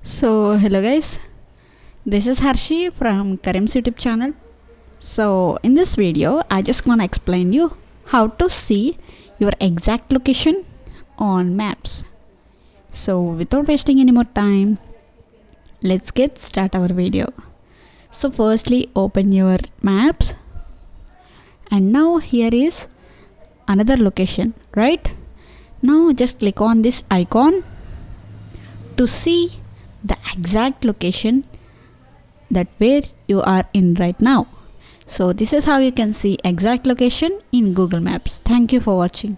Hello guys, this is Harshi from Karim's YouTube channel. So, in this video, I just want to explain you how to see your exact location on maps. So, without wasting any more time, let's get start our video. So, firstly, open your maps, and now here is another location, right? Now, just click on this icon to see the exact location that where you are in right now. So this is how you can see exact location in Google Maps. Thank you for watching.